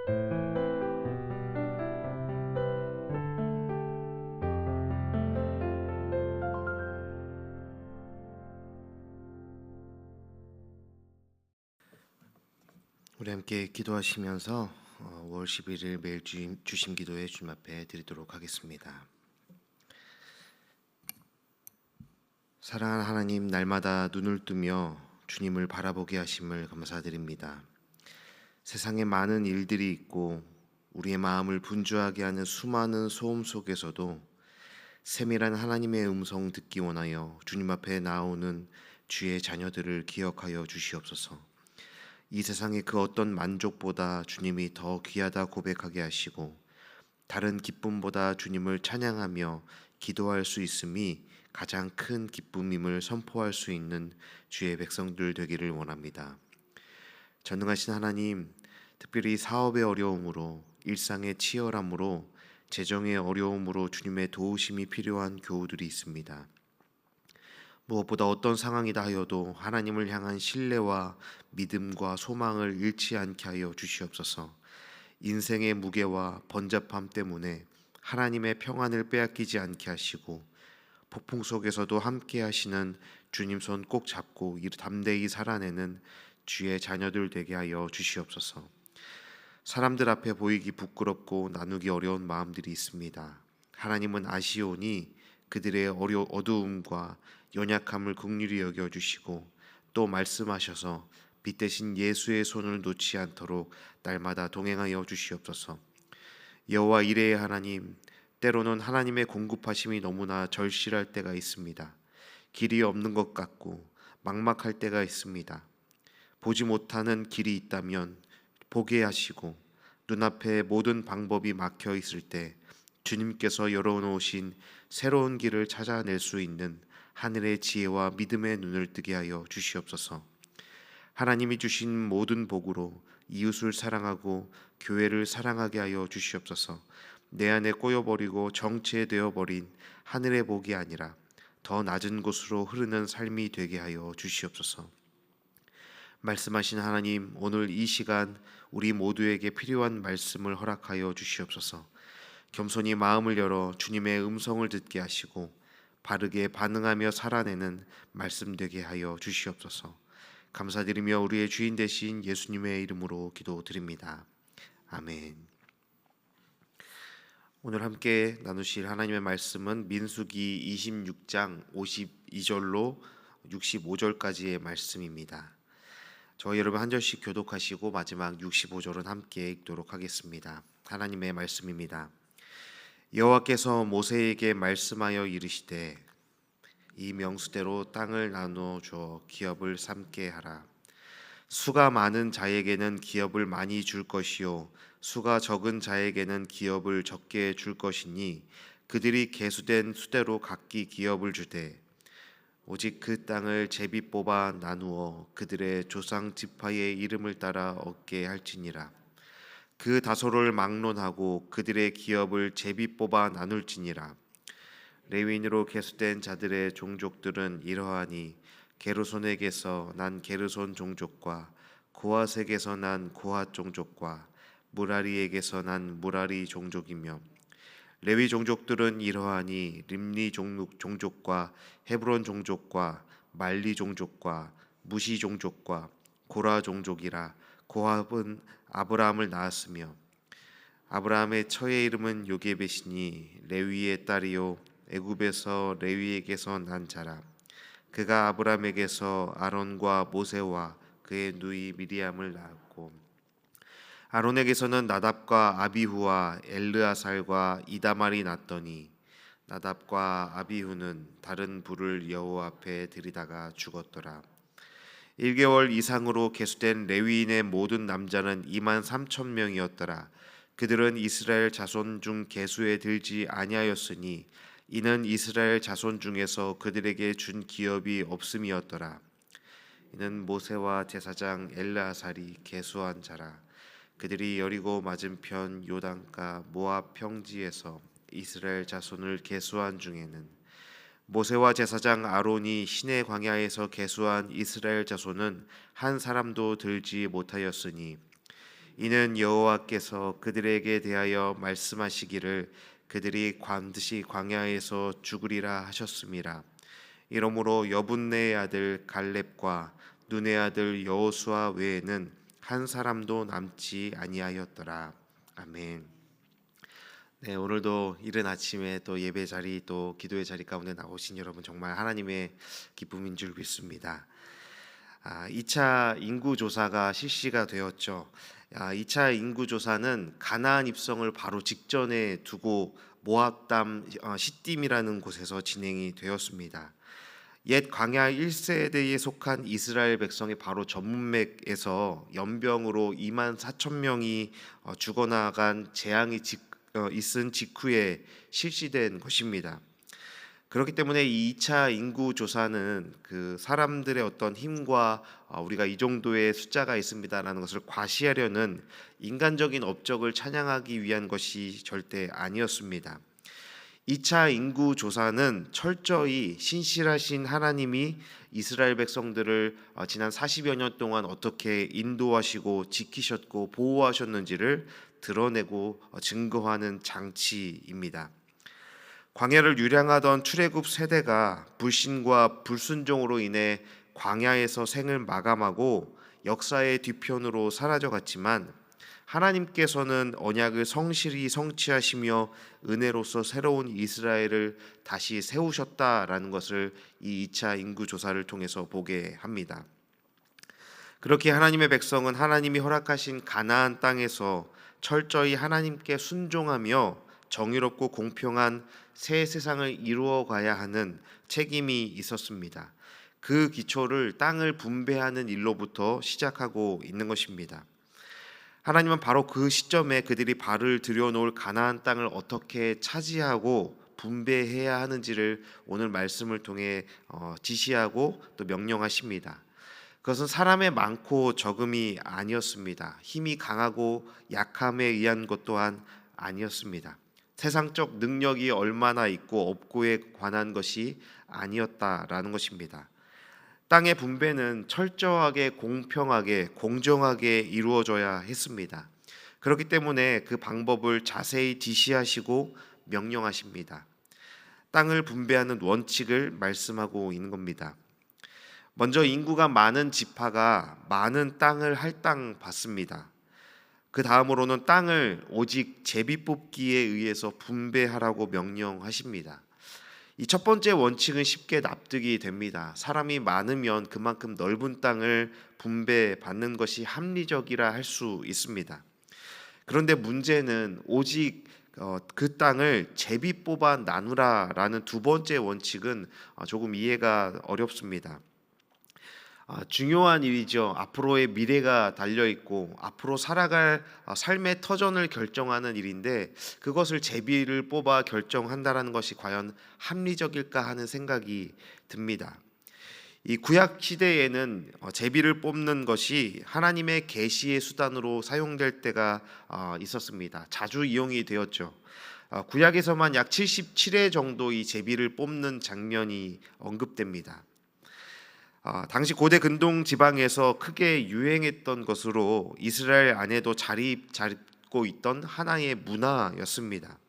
우리 함께 기도하시면서 5월 11일 매일 주심 기도회 주님 앞에 드리도록 하겠습니다. 사랑하는 하나님, 날마다 눈을 뜨며 주님을 바라보게 하심을 감사드립니다. 세상에 많은 일들이 있고 우리의 마음을 분주하게 하는 수많은 소음 속에서도 세밀한 하나님의 음성 듣기 원하여 주님 앞에 나오는 주의 자녀들을 기억하여 주시옵소서. 이 세상의 그 어떤 만족보다 주님이 더 귀하다 고백하게 하시고 다른 기쁨보다 주님을 찬양하며 기도할 수 있음이 가장 큰 기쁨임을 선포할 수 있는 주의 백성들 되기를 원합니다. 전능하신 하나님, 특별히 사업의 어려움으로, 일상의 치열함으로, 재정의 어려움으로 주님의 도우심이 필요한 교우들이 있습니다. 무엇보다 어떤 상황이다 하여도 하나님을 향한 신뢰와 믿음과 소망을 잃지 않게 하여 주시옵소서. 인생의 무게와 번잡함 때문에 하나님의 평안을 빼앗기지 않게 하시고 폭풍 속에서도 함께 하시는 주님 손 꼭 잡고 담대히 살아내는 주의 자녀들 되게 하여 주시옵소서. 사람들 앞에 보이기 부끄럽고 나누기 어려운 마음들이 있습니다. 하나님은 아시오니 그들의 어두움과 연약함을 긍휼히 여겨주시고 또 말씀하셔서 빛 대신 예수의 손을 놓지 않도록 날마다 동행하여 주시옵소서. 여호와 이레의 하나님, 때로는 하나님의 공급하심이 너무나 절실할 때가 있습니다. 길이 없는 것 같고 막막할 때가 있습니다. 보지 못하는 길이 있다면 보게 하시고 눈앞에 모든 방법이 막혀 있을 때 주님께서 열어놓으신 새로운 길을 찾아낼 수 있는 하늘의 지혜와 믿음의 눈을 뜨게 하여 주시옵소서. 하나님이 주신 모든 복으로 이웃을 사랑하고 교회를 사랑하게 하여 주시옵소서. 내 안에 꼬여버리고 정체되어 버린 하늘의 복이 아니라 더 낮은 곳으로 흐르는 삶이 되게 하여 주시옵소서. 말씀하신 하나님, 오늘 이 시간 우리 모두에게 필요한 말씀을 허락하여 주시옵소서. 겸손히 마음을 열어 주님의 음성을 듣게 하시고 바르게 반응하며 살아내는 말씀 되게 하여 주시옵소서. 감사드리며 우리의 주인 되신 예수님의 이름으로 기도드립니다. 아멘. 오늘 함께 나누실 하나님의 말씀은 민수기 26장 52절로 65절까지의 말씀입니다. 저희 여러분 한 절씩 교독하시고 마지막 65절은 함께 읽도록 하겠습니다. 하나님의 말씀입니다. 여호와께서 모세에게 말씀하여 이르시되 이 명수대로 땅을 나누어 주어 기업을 삼게 하라. 수가 많은 자에게는 기업을 많이 줄 것이요 수가 적은 자에게는 기업을 적게 줄 것이니 그들이 계수된 수대로 각기 기업을 주되 오직 그 땅을 제비 뽑아 나누어 그들의 조상 지파의 이름을 따라 얻게 할지니라. 그 다소를 막론하고 그들의 기업을 제비 뽑아 나눌지니라. 레위인으로 계수된 자들의 종족들은 이러하니 게르손에게서 난 게르손 종족과 고핫에게서 난 고핫 종족과 무라리에게서 난 무라리 종족이며 레위 종족들은 이러하니 림니 종족과 헤브론 종족과 말리 종족과 무시 종족과 고라 종족이라. 고합은 아브라함을 낳았으며 아브라함의 처의 이름은 요게벳이니 레위의 딸이요 애굽에서 레위에게서 난 자라. 그가 아브라함에게서 아론과 모세와 그의 누이 미리암을 낳았고 아론에게서는 나답과 아비후와 엘르아살과 이다말이 났더니 나답과 아비후는 다른 불을 여호와 앞에 들이다가 죽었더라. 1개월 이상으로 계수된 레위인의 모든 남자는 23,000명이었더라. 그들은 이스라엘 자손 중 계수에 들지 아니하였으니 이는 이스라엘 자손 중에서 그들에게 준 기업이 없음이었더라. 이는 모세와 제사장 엘르아살이 계수한 자라. 그들이 여리고 맞은편 요단가 모압 평지에서 이스라엘 자손을 계수한 중에는 모세와 제사장 아론이 시내 광야에서 계수한 이스라엘 자손은 한 사람도 들지 못하였으니 이는 여호와께서 그들에게 대하여 말씀하시기를 그들이 반드시 광야에서 죽으리라 하셨음이라. 이러므로 여분네의 아들 갈렙과 눈의 아들 여호수아 외에는 한 사람도 남지 아니하였더라. 아멘. 네, 오늘도 이른 아침에 또 예배 자리 또 기도의 자리 가운데 나오신 여러분 정말 하나님의 기쁨인 줄 믿습니다. 2차 인구 조사가 실시가 되었죠. 2차 인구 조사는 가나안 입성을 바로 직전에 두고 모압담 시딤이라는 곳에서 진행이 되었습니다. 옛 광야 1세대에 속한 이스라엘 백성의 바로 전문맥에서 연병으로 2만 4천 명이 죽어나간 재앙이 있은 직후에 실시된 것입니다. 그렇기 때문에 이 2차 인구 조사는 그 사람들의 어떤 힘과 우리가 이 정도의 숫자가 있습니다라는 것을 과시하려는 인간적인 업적을 찬양하기 위한 것이 절대 아니었습니다. 2차 인구 조사는 철저히 신실하신 하나님이 이스라엘 백성들을 지난 40여 년 동안 어떻게 인도하시고 지키셨고 보호하셨는지를 드러내고 증거하는 장치입니다. 광야를 유량하던 출애굽 세대가 불신과 불순종으로 인해 광야에서 생을 마감하고 역사의 뒤편으로 사라져갔지만 하나님께서는 언약을 성실히 성취하시며 은혜로서 새로운 이스라엘을 다시 세우셨다라는 것을 이 2차 인구조사를 통해서 보게 합니다. 그렇게 하나님의 백성은 하나님이 허락하신 가나안 땅에서 철저히 하나님께 순종하며 정의롭고 공평한 새 세상을 이루어 가야 하는 책임이 있었습니다. 그 기초를 땅을 분배하는 일로부터 시작하고 있는 것입니다. 하나님은 바로 그 시점에 그들이 발을 들여놓을 가나안 땅을 어떻게 차지하고 분배해야 하는지를 오늘 말씀을 통해 지시하고 또 명령하십니다. 그것은 사람의 많고 적음이 아니었습니다. 힘이 강하고 약함에 의한 것 또한 아니었습니다. 세상적 능력이 얼마나 있고 없고에 관한 것이 아니었다라는 것입니다. 땅의 분배는 철저하게 공평하게 공정하게 이루어져야 했습니다. 그렇기 때문에 그 방법을 자세히 지시하시고 명령하십니다. 땅을 분배하는 원칙을 말씀하고 있는 겁니다. 먼저 인구가 많은 지파가 많은 땅을 할당 받습니다. 그 다음으로는 땅을 오직 제비뽑기에 의해서 분배하라고 명령하십니다. 이 첫 번째 원칙은 쉽게 납득이 됩니다. 사람이 많으면 그만큼 넓은 땅을 분배받는 것이 합리적이라 할 수 있습니다. 그런데 문제는 오직 그 땅을 제비 뽑아 나누라라는 두 번째 원칙은 조금 이해가 어렵습니다. 중요한 일이죠. 앞으로의 미래가 달려있고 앞으로 살아갈 삶의 터전을 결정하는 일인데 그것을 제비를 뽑아 결정한다는 것이 과연 합리적일까 하는 생각이 듭니다. 이 구약 시대에는 제비를 뽑는 것이 하나님의 계시의 수단으로 사용될 때가 있었습니다. 자주 이용이 되었죠. 구약에서만 약 77회 정도 이 제비를 뽑는 장면이 언급됩니다. 당시 고대 근동 지방에서 크게 유행했던 것으로 이스라엘 안에도 자리 잡고 있던 하나의 문화였습니다.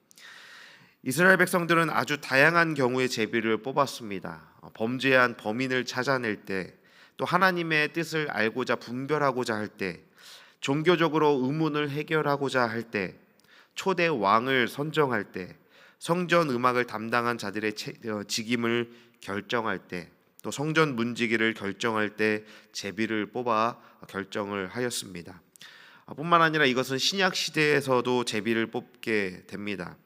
이스라엘 백성들은 아주 다양한 경우의 제비를 뽑았습니다. 범죄한 범인을 찾아낼 때, 또 하나님의 뜻을 알고자 분별하고자 할 때, 종교적으로 의문을 해결하고자 할 때, 초대 왕을 선정할 때, 성전 음악을 담당한 자들의 직임을 결정할 때, 또 성전 문지기를 결정할 때 제비를 뽑아 결정을 하였습니다. 뿐만 아니라 이것은 신약 시대에서도 제비를 뽑게 됩니다.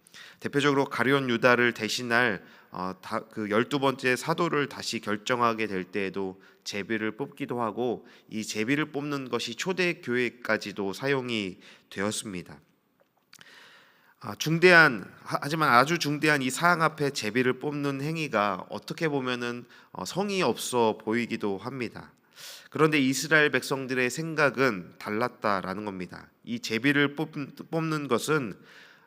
대표적으로 가룟 유다를 대신할 그 12번째 사도를 다시 결정하게 될 때에도 제비를 뽑기도 하고 이 제비를 뽑는 것이 초대교회까지도 사용이 되었습니다. 하지만 아주 중대한 이 사항 앞에 제비를 뽑는 행위가 어떻게 보면은 성의 없어 보이기도 합니다. 그런데 이스라엘 백성들의 생각은 달랐다라는 겁니다. 이 제비를 뽑는 것은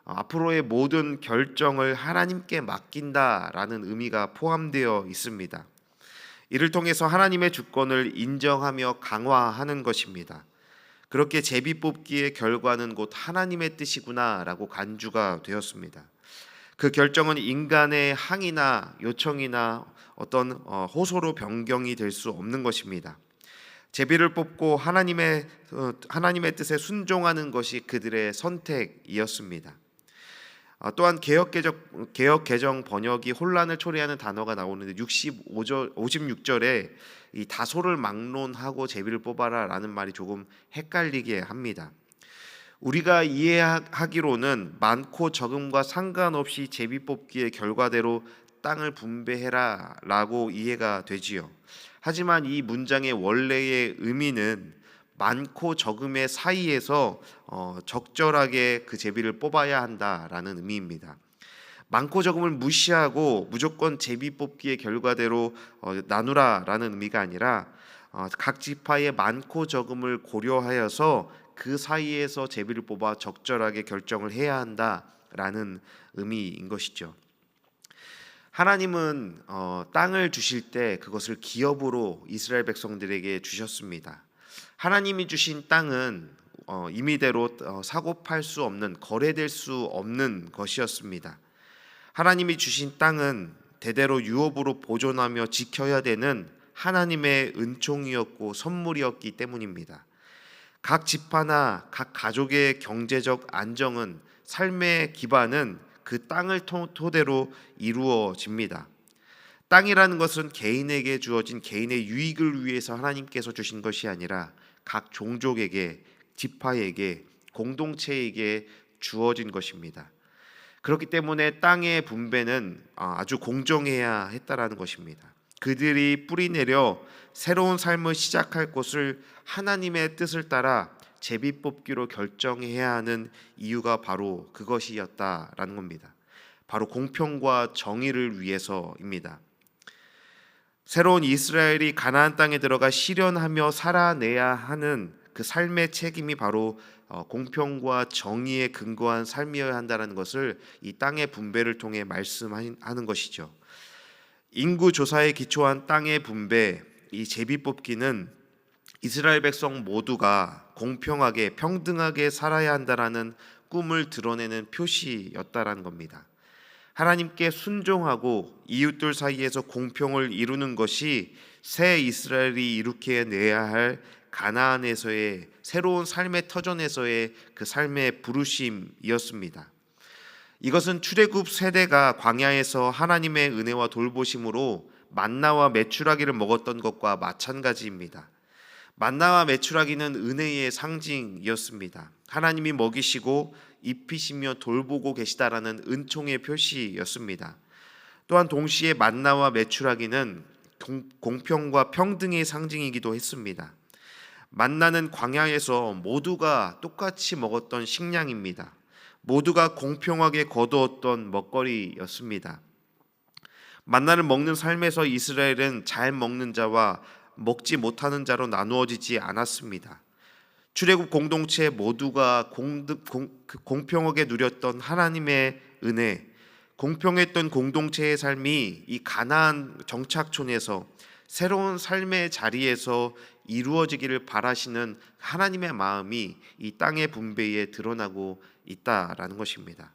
앞으로의 모든 결정을 하나님께 맡긴다라는 의미가 포함되어 있습니다. 이를 통해서 하나님의 주권을 인정하며 강화하는 것입니다. 그렇게 제비 뽑기의 결과는 곧 하나님의 뜻이구나라고 간주가 되었습니다. 그 결정은 인간의 항의나 요청이나 어떤 호소로 변경이 될 수 없는 것입니다. 제비를 뽑고 하나님의 뜻에 순종하는 것이 그들의 선택이었습니다. 또한 개역 개정 번역이 혼란을 초래하는 단어가 나오는데 56절에 이 다소를 막론하고 제비를 뽑아라라는 말이 조금 헷갈리게 합니다. 우리가 이해하기로는 많고 적음과 상관없이 제비 뽑기의 결과대로 땅을 분배해라라고 이해가 되지요. 하지만 이 문장의 원래의 의미는 많고 적음의 사이에서 적절하게 그 제비를 뽑아야 한다라는 의미입니다. 많고 적음을 무시하고 무조건 제비 뽑기의 결과대로 나누라라는 의미가 아니라 각 지파의 많고 적음을 고려하여서 그 사이에서 제비를 뽑아 적절하게 결정을 해야 한다라는 의미인 것이죠. 하나님은 땅을 주실 때 그것을 기업으로 이스라엘 백성들에게 주셨습니다. 하나님이 주신 땅은 임의대로 사고 팔 수 없는, 거래될 수 없는 것이었습니다. 하나님이 주신 땅은 대대로 유업으로 보존하며 지켜야 되는 하나님의 은총이었고 선물이었기 때문입니다. 각 지파나 각 가족의 경제적 안정은, 삶의 기반은 그 땅을 토대로 이루어집니다. 땅이라는 것은 개인에게 주어진 개인의 유익을 위해서 하나님께서 주신 것이 아니라 각 종족에게, 지파에게, 공동체에게 주어진 것입니다. 그렇기 때문에 땅의 분배는 아주 공정해야 했다라는 것입니다. 그들이 뿌리내려 새로운 삶을 시작할 곳을 하나님의 뜻을 따라 제비 뽑기로 결정해야 하는 이유가 바로 그것이었다라는 겁니다. 바로 공평과 정의를 위해서입니다. 새로운 이스라엘이 가나안 땅에 들어가 실현하며 살아내야 하는 그 삶의 책임이 바로 공평과 정의에 근거한 삶이어야 한다는 것을 이 땅의 분배를 통해 말씀하는 것이죠. 인구 조사에 기초한 땅의 분배, 이 제비 뽑기는 이스라엘 백성 모두가 공평하게 평등하게 살아야 한다라는 꿈을 드러내는 표시였다라는 겁니다. 하나님께 순종하고 이웃들 사이에서 공평을 이루는 것이 새 이스라엘이 이룩해내야 할 가나안에서의 새로운 삶의 터전에서의 그 삶의 부르심이었습니다. 이것은 출애굽 세대가 광야에서 하나님의 은혜와 돌보심으로 만나와 메추라기를 먹었던 것과 마찬가지입니다. 만나와 메추라기는 은혜의 상징이었습니다. 하나님이 먹이시고 입히시며 돌보고 계시다라는 은총의 표시였습니다. 또한 동시에 만나와 메추라기는 공평과 평등의 상징이기도 했습니다. 만나는 광야에서 모두가 똑같이 먹었던 식량입니다. 모두가 공평하게 거두었던 먹거리였습니다. 만나를 먹는 삶에서 이스라엘은 잘 먹는 자와 먹지 못하는 자로 나누어지지 않았습니다. 출애굽 공동체 모두가 공평하게 누렸던 하나님의 은혜, 공평했던 공동체의 삶이 이 가나안 정착촌에서 새로운 삶의 자리에서 이루어지기를 바라시는 하나님의 마음이 이 땅의 분배에 드러나고 있다라는 것입니다.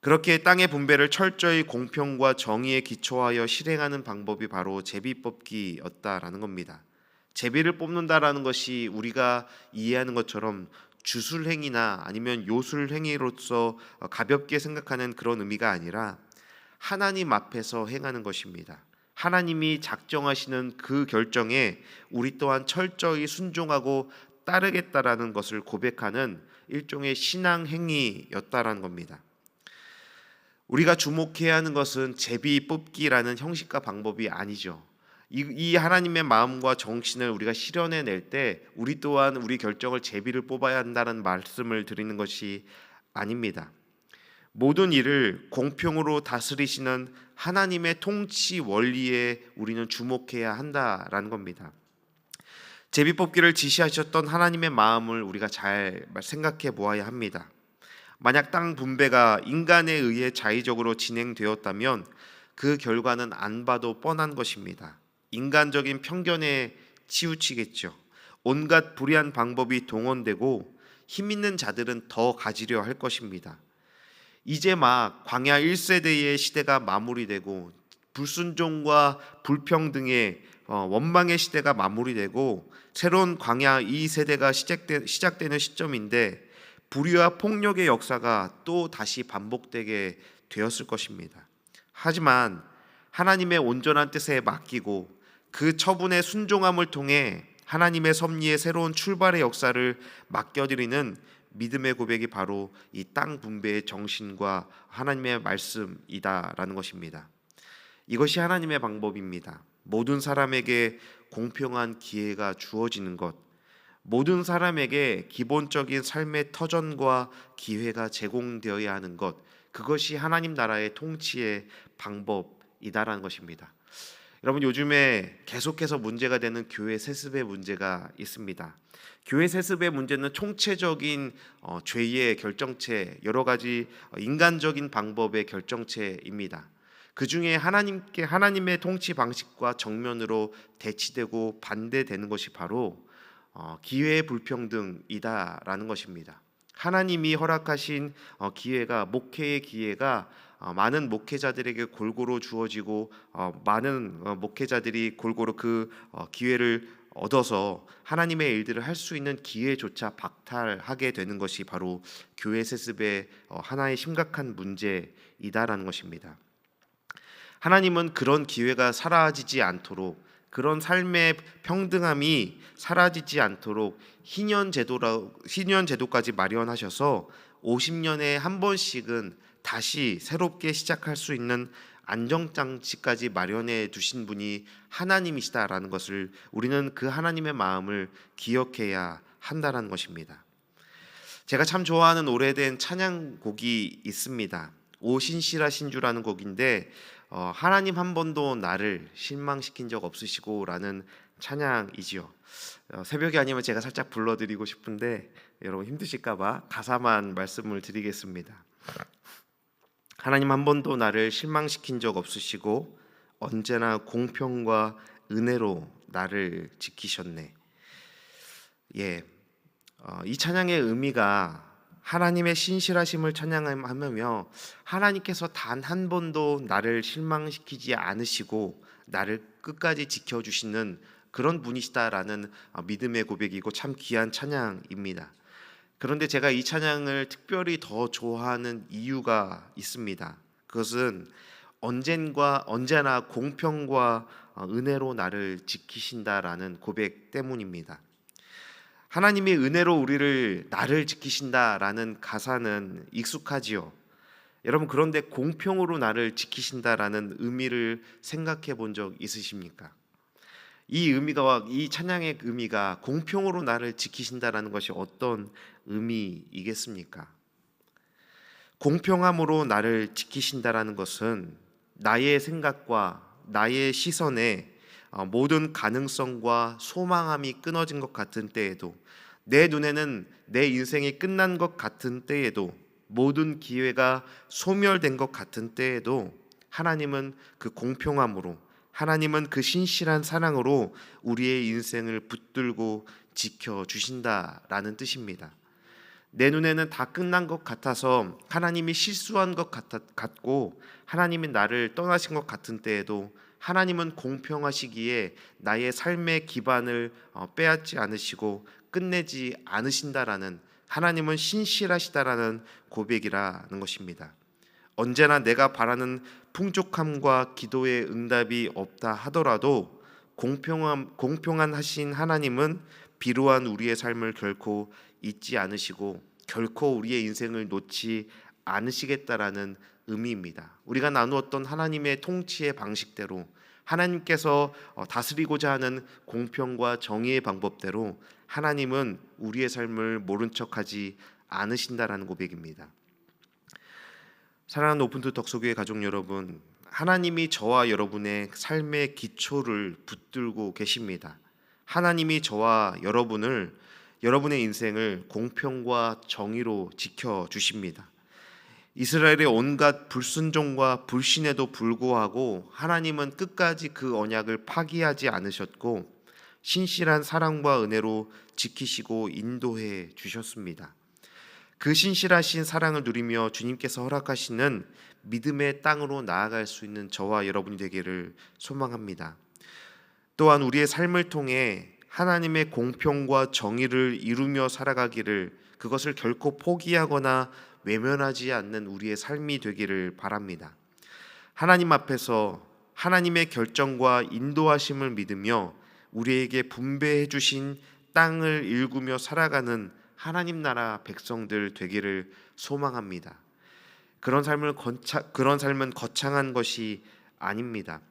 그렇게 땅의 분배를 철저히 공평과 정의에 기초하여 실행하는 방법이 바로 제비뽑기였다라는 겁니다. 제비를 뽑는다라는 것이 우리가 이해하는 것처럼 주술행위나 아니면 요술행위로서 가볍게 생각하는 그런 의미가 아니라 하나님 앞에서 행하는 것입니다. 하나님이 작정하시는 그 결정에 우리 또한 철저히 순종하고 따르겠다라는 것을 고백하는 일종의 신앙 행위였다라는 겁니다. 우리가 주목해야 하는 것은 제비 뽑기라는 형식과 방법이 아니죠. 이 하나님의 마음과 정신을 우리가 실현해낼 때 우리 또한 우리 결정을 제비를 뽑아야 한다는 말씀을 드리는 것이 아닙니다. 모든 일을 공평으로 다스리시는 하나님의 통치 원리에 우리는 주목해야 한다라는 겁니다. 제비 뽑기를 지시하셨던 하나님의 마음을 우리가 잘 생각해 보아야 합니다. 만약 땅 분배가 인간에 의해 자의적으로 진행되었다면 그 결과는 안 봐도 뻔한 것입니다. 인간적인 편견에 치우치겠죠. 온갖 불의한 방법이 동원되고 힘 있는 자들은 더 가지려 할 것입니다. 이제 막 광야 1세대의 시대가 마무리되고 불순종과 불평등의 원망의 시대가 마무리되고 새로운 광야 2세대가 시작되는 시점인데 불의와 폭력의 역사가 또 다시 반복되게 되었을 것입니다. 하지만 하나님의 온전한 뜻에 맡기고 그 처분의 순종함을 통해 하나님의 섭리의 새로운 출발의 역사를 맡겨드리는 믿음의 고백이 바로 이 땅 분배의 정신과 하나님의 말씀이다라는 것입니다. 이것이 하나님의 방법입니다. 모든 사람에게 공평한 기회가 주어지는 것, 모든 사람에게 기본적인 삶의 터전과 기회가 제공되어야 하는 것, 그것이 하나님 나라의 통치의 방법이다라는 것입니다. 여러분, 요즘에 계속해서 문제가 되는 교회 세습의 문제가 있습니다. 교회 세습의 문제는 총체적인 죄의 결정체, 여러 가지 인간적인 방법의 결정체입니다. 그 중에 하나님의 통치 방식과 정면으로 대치되고 반대되는 것이 바로 기회의 불평등이다라는 것입니다. 하나님이 허락하신 기회가, 목회의 기회가 많은 목회자들에게 골고루 주어지고 많은 목회자들이 골고루 그 기회를 얻어서 하나님의 일들을 할 수 있는 기회조차 박탈하게 되는 것이 바로 교회 세습의 하나의 심각한 문제이다라는 것입니다. 하나님은 그런 기회가 사라지지 않도록, 그런 삶의 평등함이 사라지지 않도록 희년 제도까지 마련하셔서 50년에 한 번씩은 다시 새롭게 시작할 수 있는 안정장치까지 마련해 두신 분이 하나님이시다라는 것을 우리는 그 하나님의 마음을 기억해야 한다는 것입니다. 제가 참 좋아하는 오래된 찬양곡이 있습니다. 오신시라 신주라는 곡인데 하나님 한 번도 나를 실망시킨 적 없으시고 라는 찬양이지요. 새벽이 아니면 제가 살짝 불러드리고 싶은데 여러분 힘드실까봐 가사만 말씀을 드리겠습니다. 하나님 한 번도 나를 실망시킨 적 없으시고 언제나 공평과 은혜로 나를 지키셨네. 이 찬양의 의미가 하나님의 신실하심을 찬양하며 하나님께서 단 한 번도 나를 실망시키지 않으시고 나를 끝까지 지켜주시는 그런 분이시다라는 믿음의 고백이고 참 귀한 찬양입니다. 그런데 제가 이 찬양을 특별히 더 좋아하는 이유가 있습니다. 그것은 언제나 공평과 은혜로 나를 지키신다라는 고백 때문입니다. 하나님이 은혜로 나를 지키신다라는 가사는 익숙하지요. 여러분, 그런데 공평으로 나를 지키신다라는 의미를 생각해 본 적 있으십니까? 이 찬양의 의미가 공평으로 나를 지키신다라는 것이 어떤 의미이겠습니까? 공평함으로 나를 지키신다라는 것은 나의 생각과 나의 시선에 모든 가능성과 소망함이 끊어진 것 같은 때에도, 내 눈에는 내 인생이 끝난 것 같은 때에도, 모든 기회가 소멸된 것 같은 때에도 하나님은 그 공평함으로, 하나님은 그 신실한 사랑으로 우리의 인생을 붙들고 지켜주신다라는 뜻입니다. 내 눈에는 다 끝난 것 같아서 하나님이 실수한 것 같고 하나님이 나를 떠나신 것 같은 때에도 하나님은 공평하시기에 나의 삶의 기반을 빼앗지 않으시고 끝내지 않으신다라는, 하나님은 신실하시다라는 고백이라는 것입니다. 언제나 내가 바라는 풍족함과 기도의 응답이 없다 하더라도 공평한 하신 하나님은 비루한 우리의 삶을 결코 잊지 않으시고 결코 우리의 인생을 놓지 않으시겠다라는 의미입니다. 우리가 나누었던 하나님의 통치의 방식대로, 하나님께서 다스리고자 하는 공평과 정의의 방법대로 하나님은 우리의 삶을 모른 척하지 않으신다라는 고백입니다. 사랑하는 오픈투 덕소교회 가족 여러분, 하나님이 저와 여러분의 삶의 기초를 붙들고 계십니다. 하나님이 저와 여러분의 인생을 공평과 정의로 지켜주십니다. 이스라엘의 온갖 불순종과 불신에도 불구하고 하나님은 끝까지 그 언약을 파기하지 않으셨고 신실한 사랑과 은혜로 지키시고 인도해 주셨습니다. 그 신실하신 사랑을 누리며 주님께서 허락하시는 믿음의 땅으로 나아갈 수 있는 저와 여러분이 되기를 소망합니다. 또한 우리의 삶을 통해 하나님의 공평과 정의를 이루며 살아가기를, 그것을 결코 포기하거나 외면하지 않는 우리의 삶이 되기를 바랍니다. 하나님 앞에서 하나님의 결정과 인도하심을 믿으며 우리에게 분배해 주신 땅을 일구며 살아가는 하나님 나라 백성들 되기를 소망합니다. 그런 삶은 거창한 것이 아닙니다.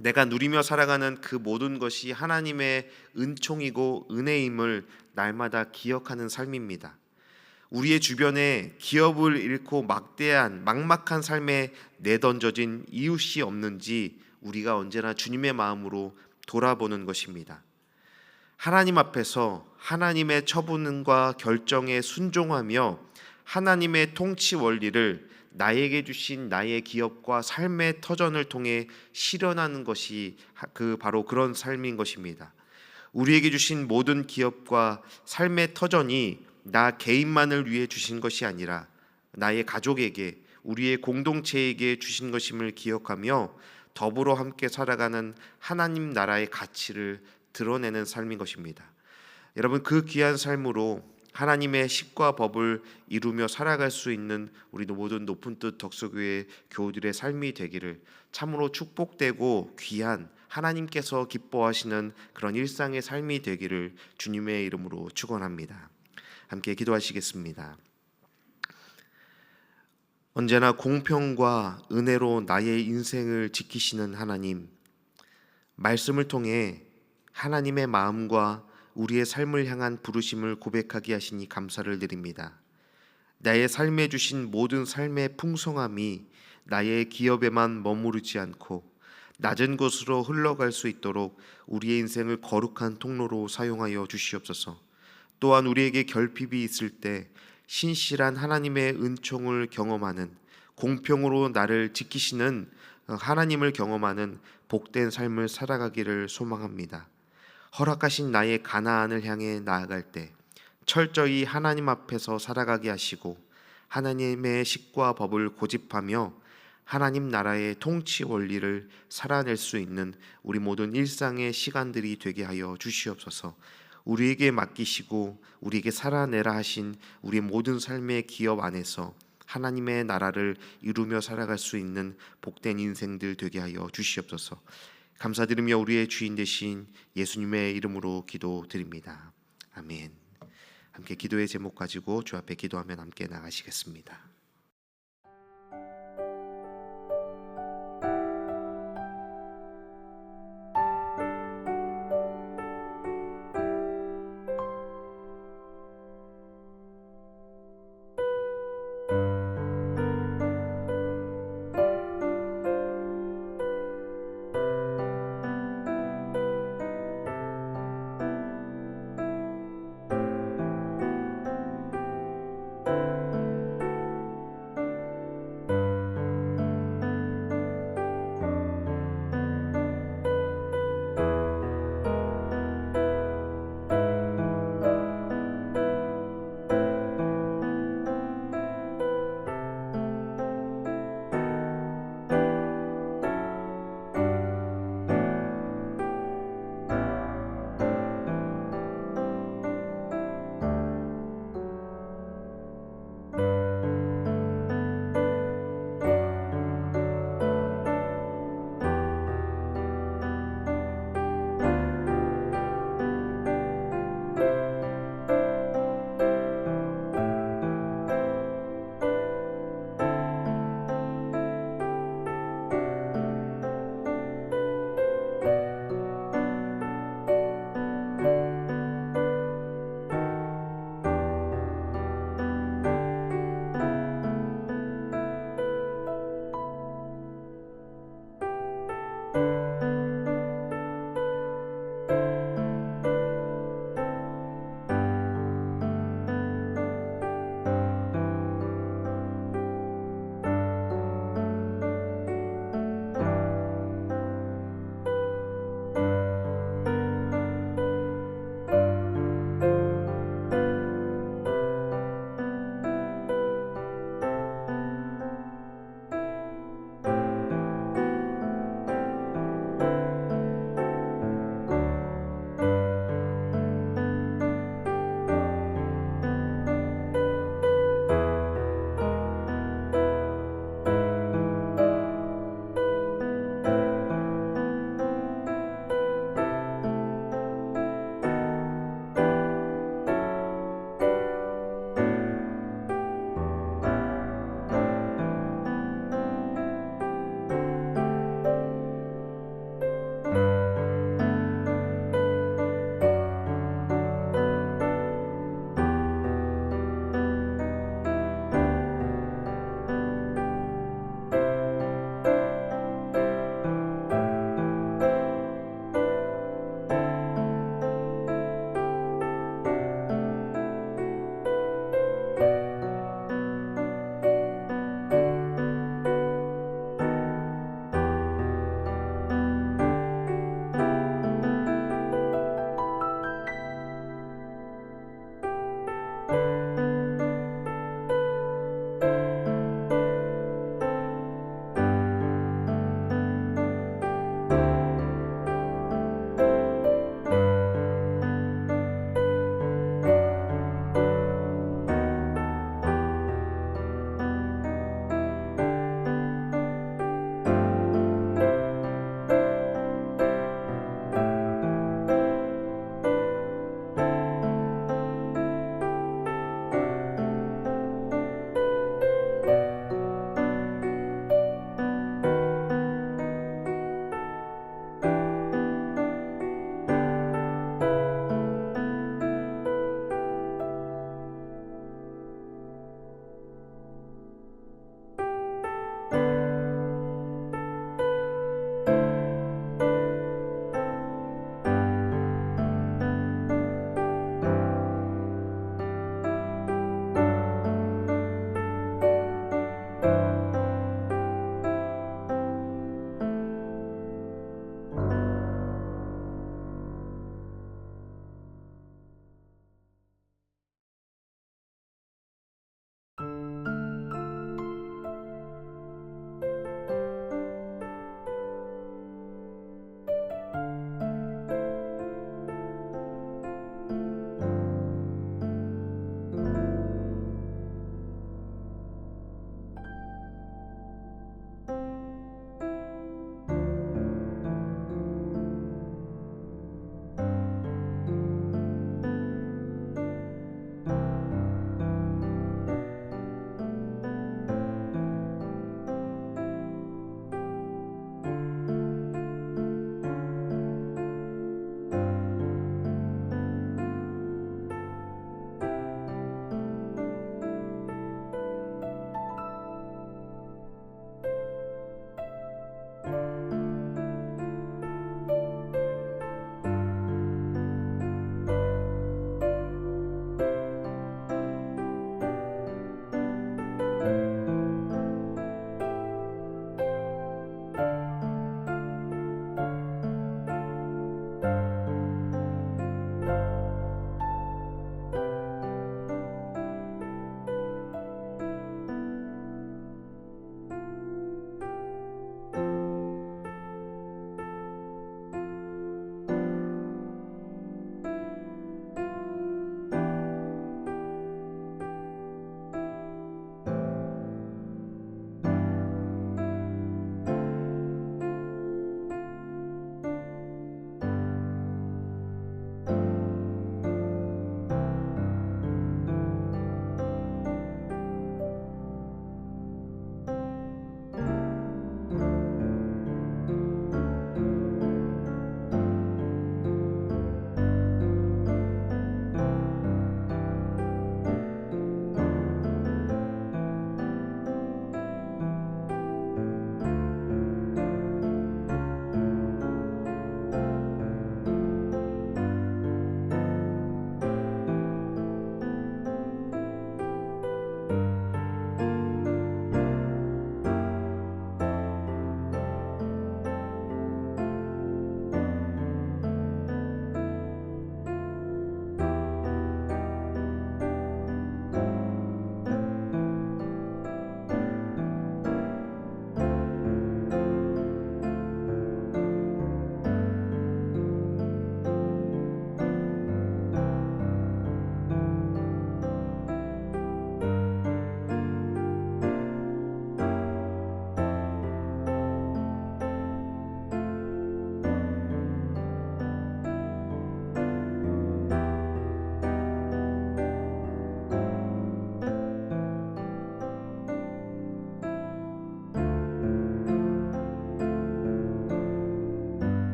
내가 누리며 살아가는 그 모든 것이 하나님의 은총이고 은혜임을 날마다 기억하는 삶입니다. 우리의 주변에 기업을 잃고 막막한 삶에 내던져진 이웃이 없는지 우리가 언제나 주님의 마음으로 돌아보는 것입니다. 하나님 앞에서 하나님의 처분과 결정에 순종하며 하나님의 통치 원리를 나에게 주신 나의 기업과 삶의 터전을 통해 실현하는 것이 바로 그런 삶인 것입니다. 우리에게 주신 모든 기업과 삶의 터전이 나 개인만을 위해 주신 것이 아니라 나의 가족에게, 우리의 공동체에게 주신 것임을 기억하며 더불어 함께 살아가는 하나님 나라의 가치를 드러내는 삶인 것입니다. 여러분, 그 귀한 삶으로 하나님의 식과 법을 이루며 살아갈 수 있는 우리 모든 높은 뜻 덕수교회 교우들의 삶이 되기를, 참으로 축복되고 귀한 하나님께서 기뻐하시는 그런 일상의 삶이 되기를 주님의 이름으로 축원합니다. 함께 기도하시겠습니다. 언제나 공평과 은혜로 나의 인생을 지키시는 하나님, 말씀을 통해 하나님의 마음과 우리의 삶을 향한 부르심을 고백하게 하시니 감사를 드립니다. 나의 삶에 주신 모든 삶의 풍성함이 나의 기업에만 머무르지 않고 낮은 곳으로 흘러갈 수 있도록 우리의 인생을 거룩한 통로로 사용하여 주시옵소서. 또한 우리에게 결핍이 있을 때 신실한 하나님의 은총을 경험하는, 공평으로 나를 지키시는 하나님을 경험하는 복된 삶을 살아가기를 소망합니다. 허락하신 나의 가나안을 향해 나아갈 때 철저히 하나님 앞에서 살아가게 하시고 하나님의 식과 법을 고집하며 하나님 나라의 통치 원리를 살아낼 수 있는 우리 모든 일상의 시간들이 되게 하여 주시옵소서. 우리에게 맡기시고 우리에게 살아내라 하신 우리 모든 삶의 기업 안에서 하나님의 나라를 이루며 살아갈 수 있는 복된 인생들 되게 하여 주시옵소서. 감사드리며 우리의 주인 되신 예수님의 이름으로 기도드립니다. 아멘. 함께 기도의 제목 가지고 주 앞에 기도하며 함께 나가시겠습니다.